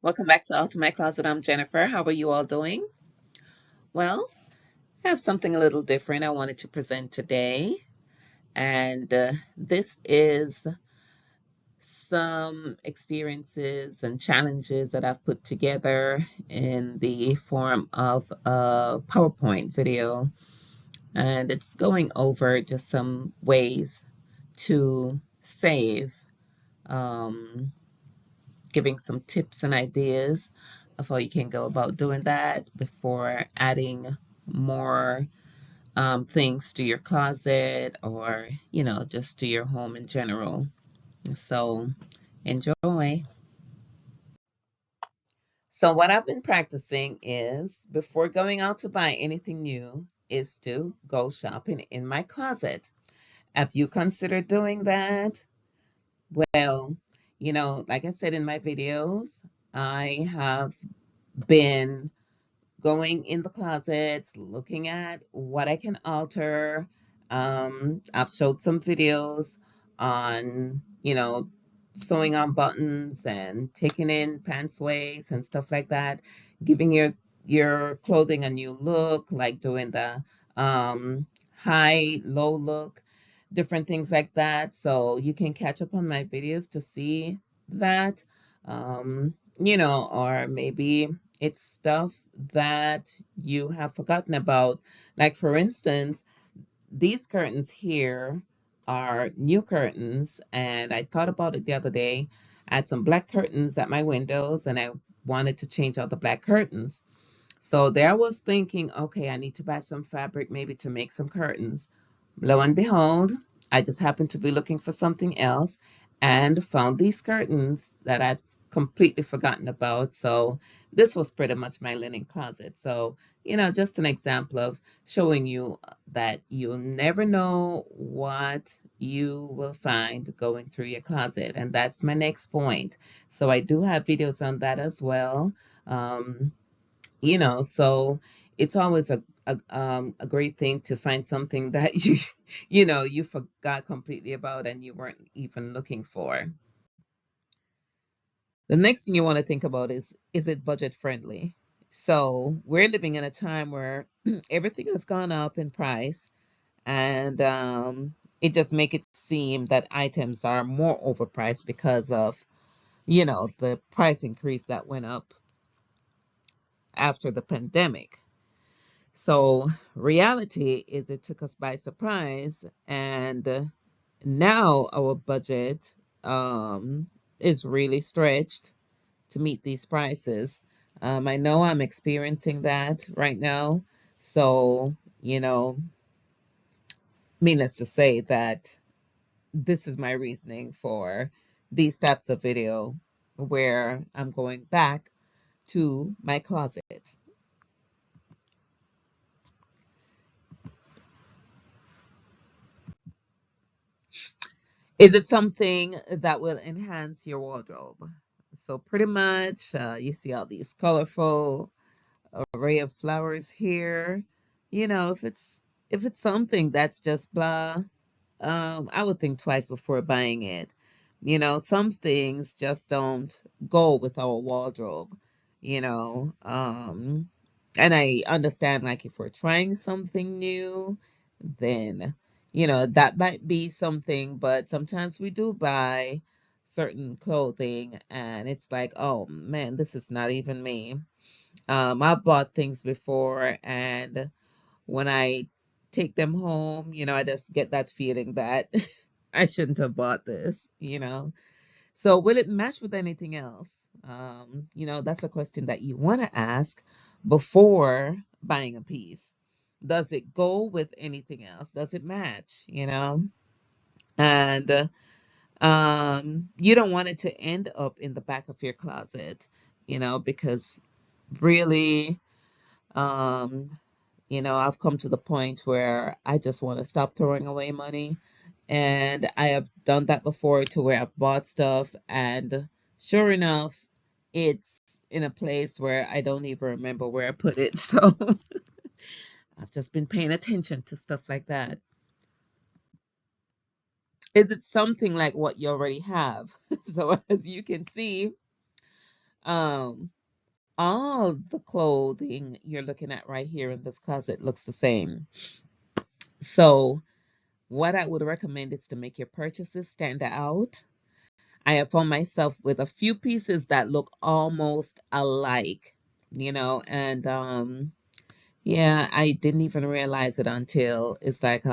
Welcome back to Alter My Closet. I'm Jennifer. How are you all doing? Well, I have something a little different I wanted to present today, and this is some experiences and challenges that I've put together in the form of a PowerPoint video, and it's going over just some ways to save, um, giving some tips and ideas of how you can go about doing that before adding more things to your closet or, just to your home in general. So enjoy. So, what I've been practicing is before going out to buy anything new, is to go shopping in my closet. Have you considered doing that? Well, like I said in my videos, I have been going in the closets, looking at what I can alter. I've showed some videos on, sewing on buttons and taking in pants waist and stuff like that, giving your clothing a new look, like doing the high, low look, different things like that. So you can catch up on my videos to see that. Or maybe it's stuff that you have forgotten about. Like, for instance, these curtains here are new curtains, and I thought about it the other day. I had some black curtains at my windows, and I wanted to change out the black curtains. So there I was thinking, okay, I need to buy some fabric maybe to make some curtains. Lo and behold, I just happened to be looking for something else and found these curtains that I'd completely forgotten about. So this was pretty much my linen closet. So, just an example of showing you that you'll never know what you will find going through your closet. And that's my next point. So I do have videos on that as well. Um, so it's always a great thing to find something that you forgot completely about and you weren't even looking for. The next thing you want to think about is it budget friendly? So we're living in a time where everything has gone up in price, and it just make it seem that items are more overpriced because of the price increase that went up after the pandemic. So, reality is it took us by surprise, and now our budget is really stretched to meet these prices. I know I'm experiencing that right now. So, needless to say that this is my reasoning for these types of video where I'm going back to my closet. Is it something that will enhance your wardrobe? So pretty much, you see all these colorful array of flowers here. If it's something that's just blah, I would think twice before buying it. Some things just don't go with our wardrobe. You know, um, and I understand, like, if we're trying something new, then that might be something, but sometimes we do buy certain clothing and it's like, oh man, this is not even me. I've bought things before, and when I take them home, I just get that feeling that I shouldn't have bought this. So will it match with anything else? That's a question that you want to ask before buying a piece. Does it go with anything else? Does it match? And you don't want it to end up in the back of your closet, because really, um, I've come to the point where I just want to stop throwing away money. And I have done that before, to where I've bought stuff and sure enough, it's in a place where I don't even remember where I put it. So I've just been paying attention to stuff like that. Is it something like what you already have? So as you can see, Um, all the clothing you're looking at right here in this closet looks the same. So what I would recommend is to make your purchases stand out. I have found myself with a few pieces that look almost alike, and yeah, I didn't even realize it until it's like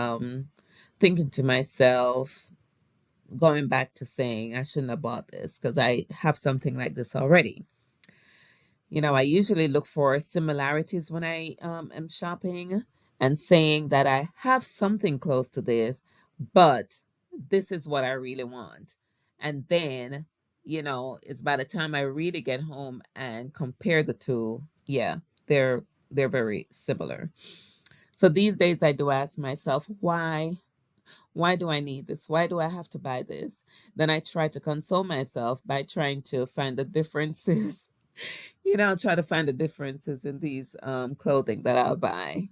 thinking to myself, going back to saying I shouldn't have bought this because I have something like this already. I usually look for similarities when I am shopping and saying that I have something close to this, but this is what I really want. And then, it's by the time I really get home and compare the two, yeah, they're they're very similar. So these days I do ask myself, why? Why do I need this? Why do I have to buy this? Then I try to console myself by trying to find the differences. Try to find the differences in these clothing that I'll buy.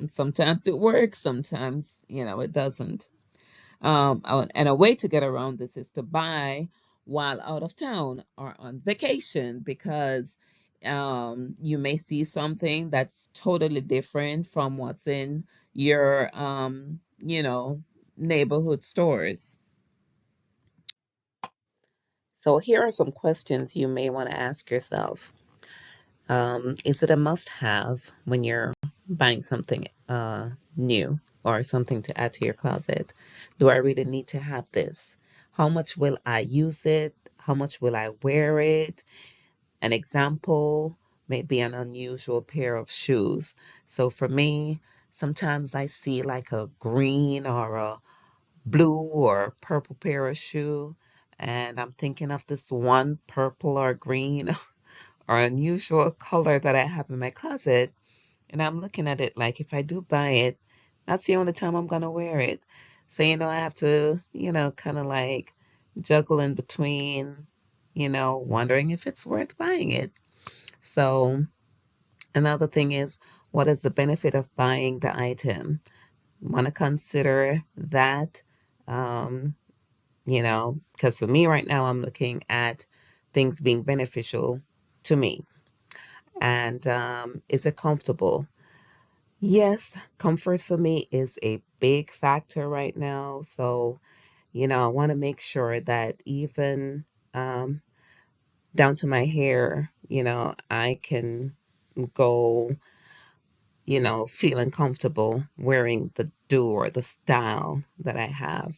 Sometimes it works, sometimes, it doesn't. And a way to get around this is to buy while out of town or on vacation because you may see something that's totally different from what's in your, neighborhood stores. So here are some questions you may want to ask yourself. Is it a must-have when you're buying something new or something to add to your closet? Do I really need to have this? How much will I use it? How much will I wear it? An example may be an unusual pair of shoes. So for me, sometimes I see like a green or a blue or purple pair of shoe, and I'm thinking of this one purple or green or unusual color that I have in my closet. And I'm looking at it like if I do buy it, that's the only time I'm going to wear it. So, I have to, kind of like juggle in between, wondering if it's worth buying it. So, another thing is, what is the benefit of buying the item? Want to consider that, um, because for me right now, I'm looking at things being beneficial to me. And is it comfortable? Yes, comfort for me is a big factor right now. So, I want to make sure that even um, down to my hair, I can go, feeling comfortable wearing the do or the style that I have.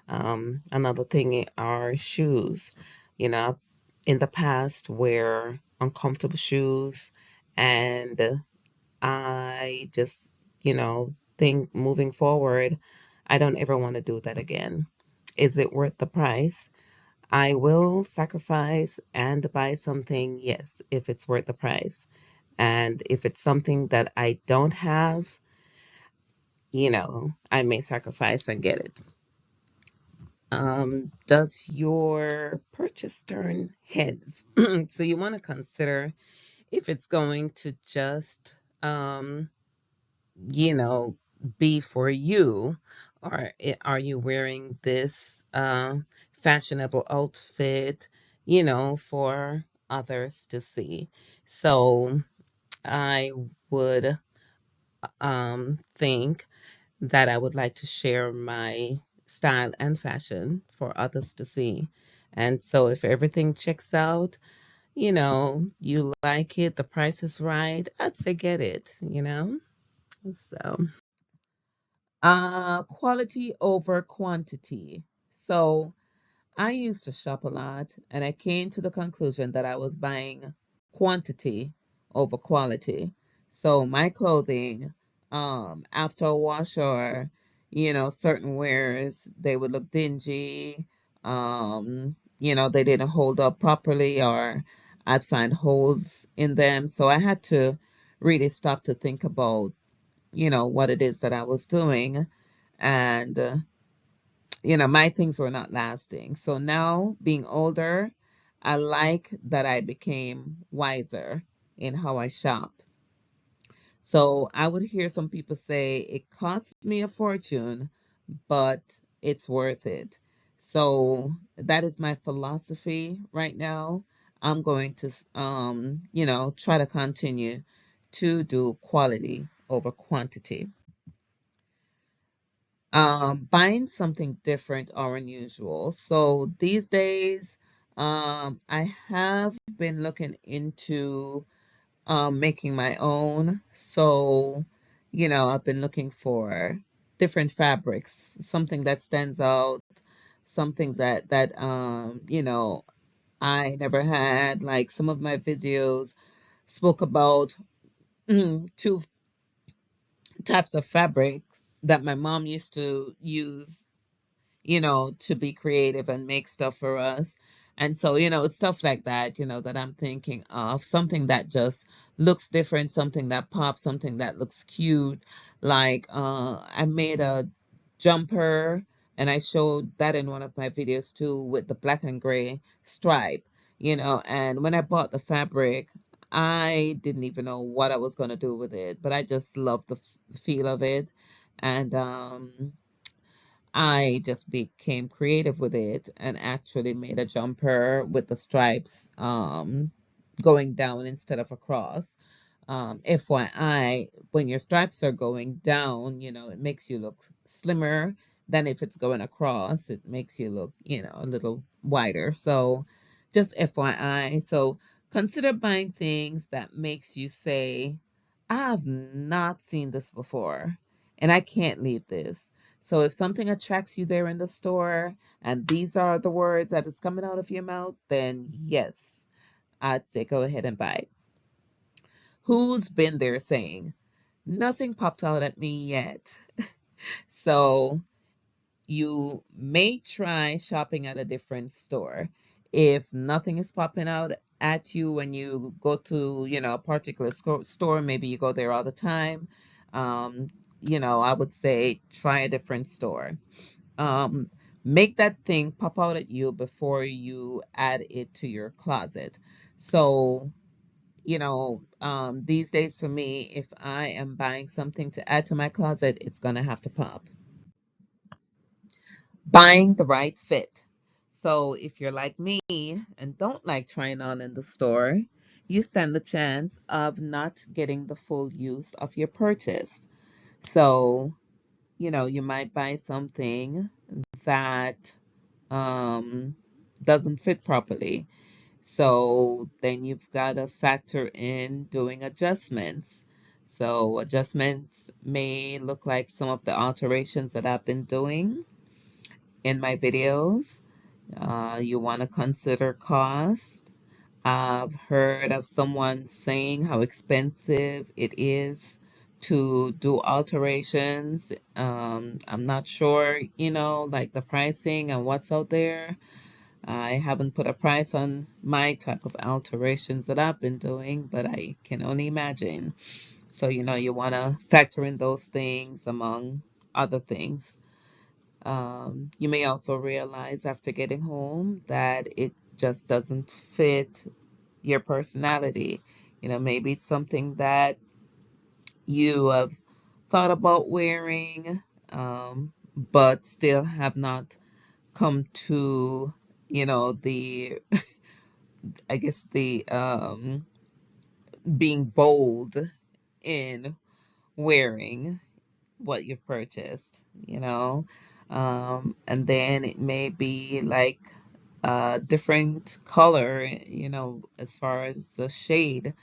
Another thing are shoes. In the past, wear uncomfortable shoes and I just, think moving forward, I don't ever want to do that again. Is it worth the price? I will sacrifice and buy something, yes, if it's worth the price. And if it's something that I don't have, I may sacrifice and get it. Does your purchase turn heads? So you want to consider if it's going to just you know, be for you? Or are you wearing this fashionable outfit, for others to see? So I would think that I would like to share my style and fashion for others to see. And so if everything checks out, you like it, the price is right, I'd say get it. So. Quality over quantity. So I used to shop a lot and I came to the conclusion that I was buying quantity over quality. So my clothing, after a wash or, certain wears, they would look dingy. They didn't hold up properly or I'd find holes in them. So I had to really stop to think about what it is that I was doing. And, my things were not lasting. So now, being older, I like that I became wiser in how I shop. So I would hear some people say it costs me a fortune, but it's worth it. So that is my philosophy right now. I'm going to, try to continue to do quality over quantity. Buying something different or unusual. So these days, I have been looking into making my own. So, I've been looking for different fabrics, something that stands out, something that I never had. Like some of my videos spoke about two types of fabrics that my mom used to use, to be creative and make stuff for us. And so, it's stuff like that, that I'm thinking of. Something that just looks different, something that pops, something that looks cute. Like, I made a jumper and I showed that in one of my videos too with the black and gray stripe, and when I bought the fabric, I didn't even know what I was going to do with it, but I just loved the feel of it. And, I just became creative with it and actually made a jumper with the stripes going down instead of across. FYI, when your stripes are going down, it makes you look slimmer than if it's going across. It makes you look, a little wider. So just FYI. So consider buying things that makes you say, I've not seen this before and I can't leave this. So if something attracts you there in the store and these are the words that is coming out of your mouth, then yes, I'd say go ahead and buy it. Who's been there saying, nothing popped out at me yet? So you may try shopping at a different store. If nothing is popping out at you when you go to, a particular store, maybe you go there all the time. Um, I would say try a different store. Um, make that thing pop out at you before you add it to your closet. So, these days for me, if I am buying something to add to my closet, it's gonna have to pop. Buying the right fit. So if you're like me and don't like trying on in the store, you stand the chance of not getting the full use of your purchase. So, you might buy something that um, doesn't fit properly. So then you've got to factor in doing adjustments. So adjustments may look like some of the alterations that I've been doing in my videos. You want to consider cost. I've heard of someone saying how expensive it is to do alterations. I'm not sure, like the pricing and what's out there. I haven't put a price on my type of alterations that I've been doing, but I can only imagine. So, you want to factor in those things among other things. You may also realize after getting home that it just doesn't fit your personality. Maybe it's something that you have thought about wearing, but still have not come to, the, I guess, the being bold in wearing what you've purchased, and then it may be like a different color, as far as the shade,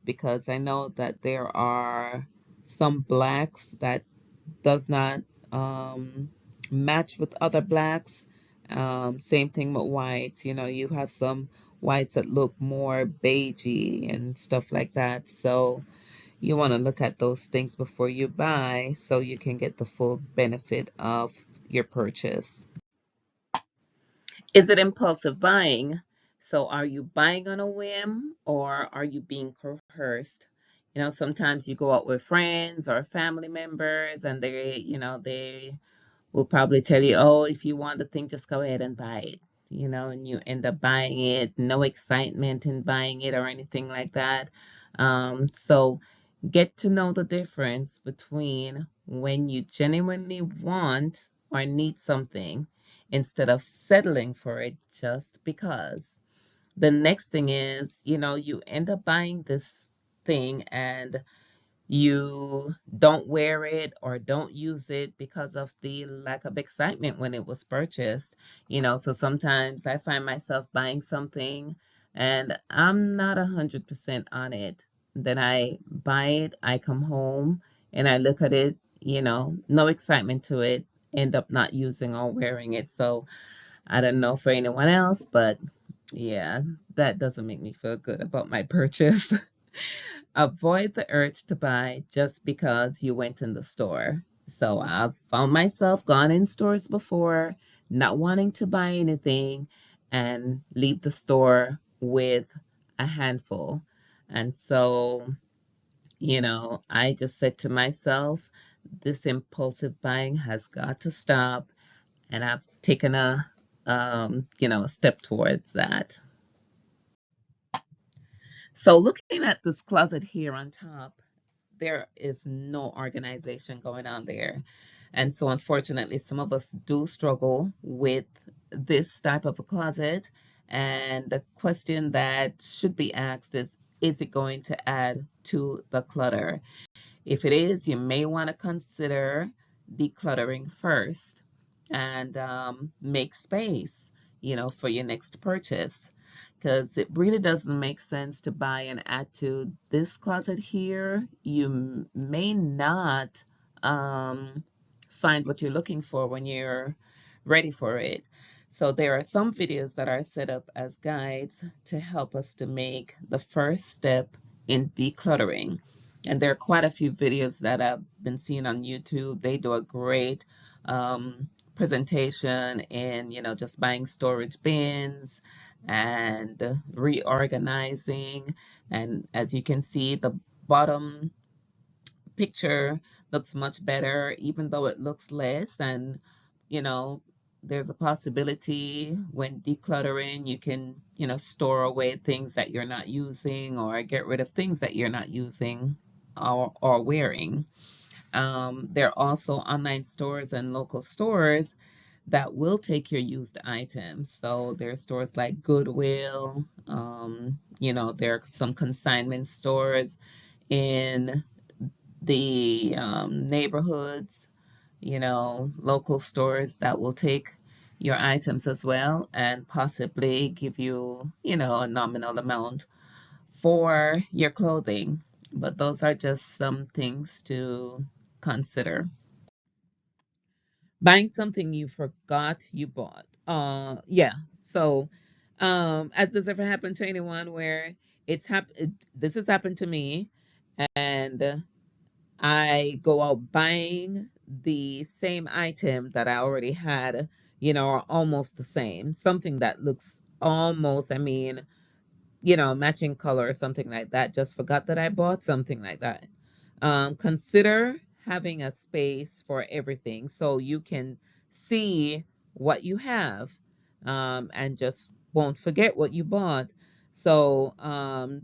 because I know that there are some blacks that does not um, match with other blacks. Same thing with whites. You have some whites that look more beigey and stuff like that. So you want to look at those things before you buy so you can get the full benefit of your purchase. Is it impulsive buying? So are you buying on a whim or are you being coerced? Sometimes you go out with friends or family members and they will probably tell you, oh, if you want the thing, just go ahead and buy it, and you end up buying it, no excitement in buying it or anything like that. So get to know the difference between when you genuinely want or need something instead of settling for it just because. The next thing is, you end up buying this thing and you don't wear it or don't use it because of the lack of excitement when it was purchased. So sometimes I find myself buying something and I'm not 100% on it. Then I buy it, I come home and I look at it, no excitement to it, end up not using or wearing it. So I don't know for anyone else, but yeah, that doesn't make me feel good about my purchase. Avoid the urge to buy just because you went in the store. So I've found myself gone in stores before, not wanting to buy anything, and leave the store with a handful. And so, I just said to myself, this impulsive buying has got to stop. And I've taken a step towards that. So looking at this closet here on top, there is no organization going on there. And so, unfortunately, some of us do struggle with this type of a closet. And the question that should be asked is it going to add to the clutter? If it is, you may want to consider decluttering first and make space, for your next purchase. Because it really doesn't make sense to buy and add to this closet here. You may not um, find what you're looking for when you're ready for it. So there are some videos that are set up as guides to help us to make the first step in decluttering. And there are quite a few videos that I've been seeing on YouTube. They do a great presentation in, just buying storage bins and reorganizing. And as you can see, the bottom picture looks much better, even though it looks less. And, you know, there's a possibility when decluttering, you can, store away things that you're not using or get rid of things that you're not using or wearing. There are also online stores and local stores that will take your used items. So there are stores like Goodwill. There are some consignment stores in the neighborhoods, local stores that will take your items as well and possibly give you, a nominal amount for your clothing. But those are just some things to consider. Buying something you forgot you bought. Yeah. So, has this ever happened to anyone where this has happened to me, and I go out buying the same item that I already had, or almost the same, something that looks almost, I mean, matching color or something like that. Just forgot that I bought something like that. Consider having a space for everything so you can see what you have, and just won't forget what you bought. So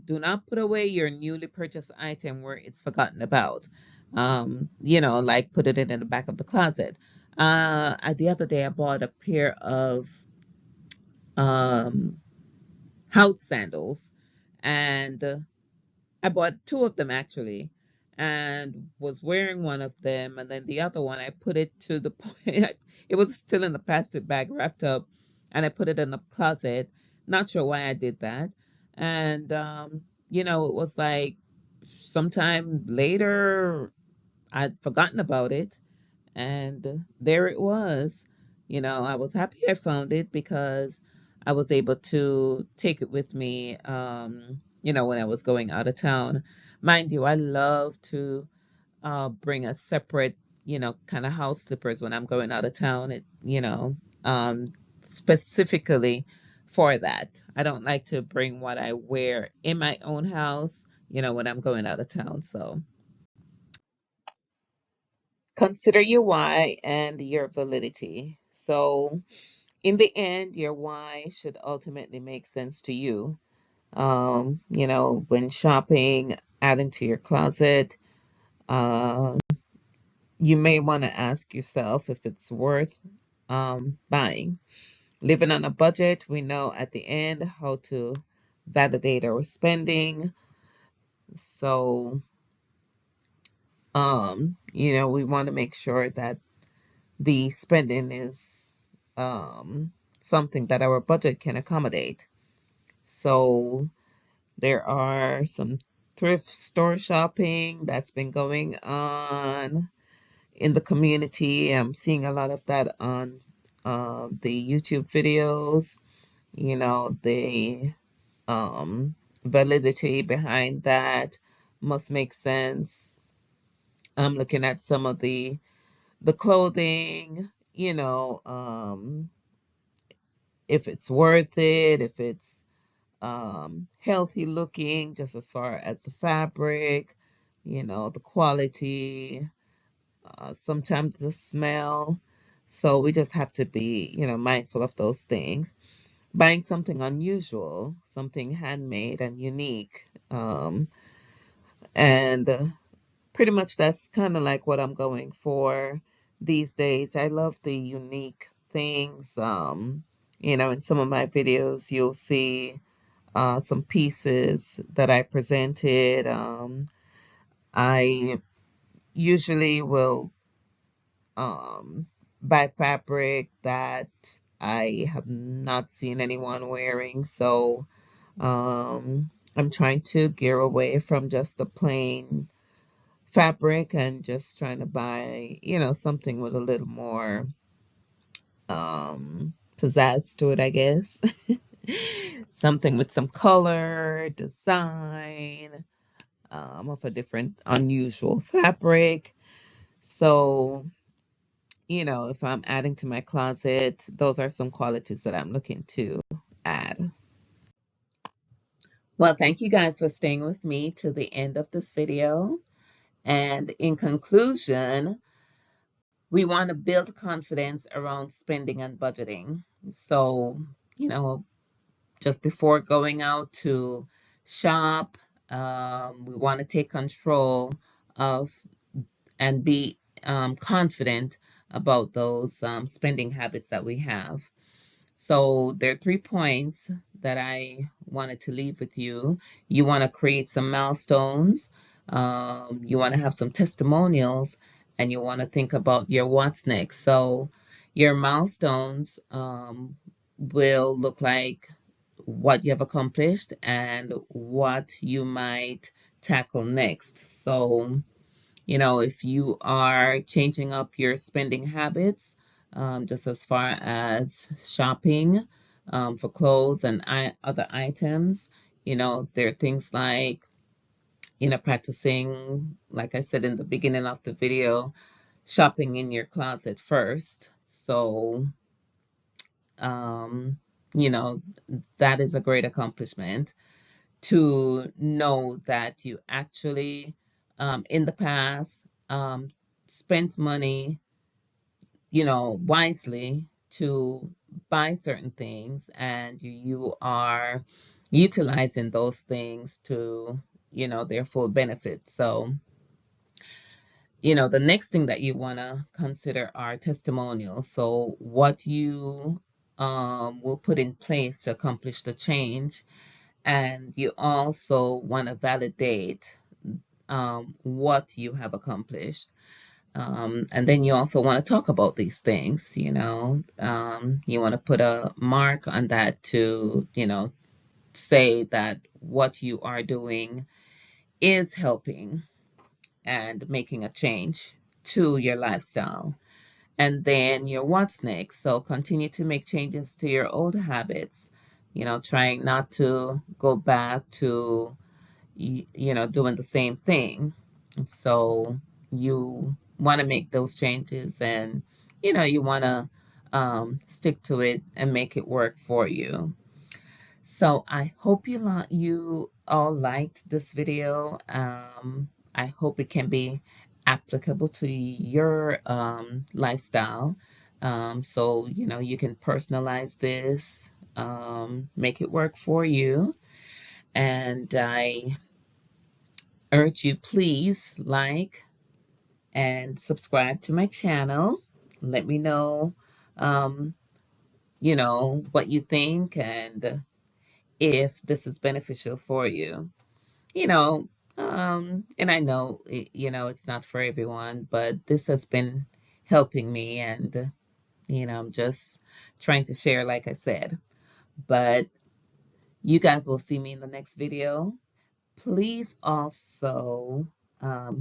do not put away your newly purchased item where it's forgotten about. Like put it in the back of the closet. The other day I bought a pair of um, house sandals, and I bought two of them actually, and was wearing one of them, and then the other one I put it to the point. It was still in the plastic bag wrapped up, and I put it in the closet. Not sure why I did that, and it was like sometime later I'd forgotten about it, and there it was. I was happy I found it because I was able to take it with me, when I was going out of town. Mind you, I love to bring a separate, kind of house slippers when I'm going out of town. Specifically for that. I don't like to bring what I wear in my own house, when I'm going out of town. So consider your why and your validity. So, in the end, your why should ultimately make sense to you. When shopping, adding to your closet, uh, you may want to ask yourself if it's worth buying. living on a budget, we know at the end how to validate our spending. So, we want to make sure that the spending is um, something that our budget can accommodate. So, there are some thrift store shopping that's been going on in the community. I'm seeing a lot of that on the YouTube videos. The validity behind that must make sense. I'm looking at some of the clothing, if it's worth it, if it's healthy looking, just as far as the fabric, the quality, sometimes the smell. So we just have to be, mindful of those things. Buying something unusual, something handmade and unique, and pretty much that's kind of like what I'm going for these days. I love the unique things. In some of my videos, you'll see some pieces that I presented. I usually will buy fabric that I have not seen anyone wearing. So I'm trying to gear away from just the plain fabric and just trying to buy, something with a little more pizzazz to it, I guess. Something with some color, design, of a different, unusual fabric. So, if I'm adding to my closet, those are some qualities that I'm looking to add. Well, thank you guys for staying with me to the end of this video. And in conclusion, we want to build confidence around spending and budgeting. So, you know, just before going out to shop, we want to take control of and be confident about those spending habits that we have. So there are 3 points that I wanted to leave with you. You want to create some milestones, you want to have some testimonials, and you want to think about your what's next. So your milestones will look like what you have accomplished and what you might tackle next. So if you are changing up your spending habits, just as far as shopping for clothes and other items, there are things like, practicing, like I said in the beginning of the video, shopping in your closet first. So, um, you know, that is a great accomplishment to know that you actually, in the past, spent money, wisely to buy certain things, and you are utilizing those things to, their full benefit. So, the next thing that you want to consider are testimonials. So, what you will put in place to accomplish the change, and you also want to validate what you have accomplished. And then you also want to talk about these things, you want to put a mark on that to, say that what you are doing is helping and making a change to your lifestyle. And then your what's next. So continue to make changes to your old habits, trying not to go back to, doing the same thing. So you want to make those changes, and, you want to stick to it and make it work for you. So I hope you all liked this video. I hope it can be applicable to your lifestyle. So, you can personalize this, make it work for you. And I urge you, please like and subscribe to my channel. Let me know um, what you think and if this is beneficial for you. You know, and I know, it's not for everyone, but this has been helping me and, I'm just trying to share, like I said. But you guys will see me in the next video. Please also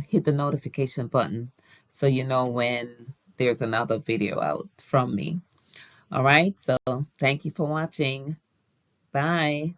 hit the notification button so you know when there's another video out from me. All right, so thank you for watching. Bye.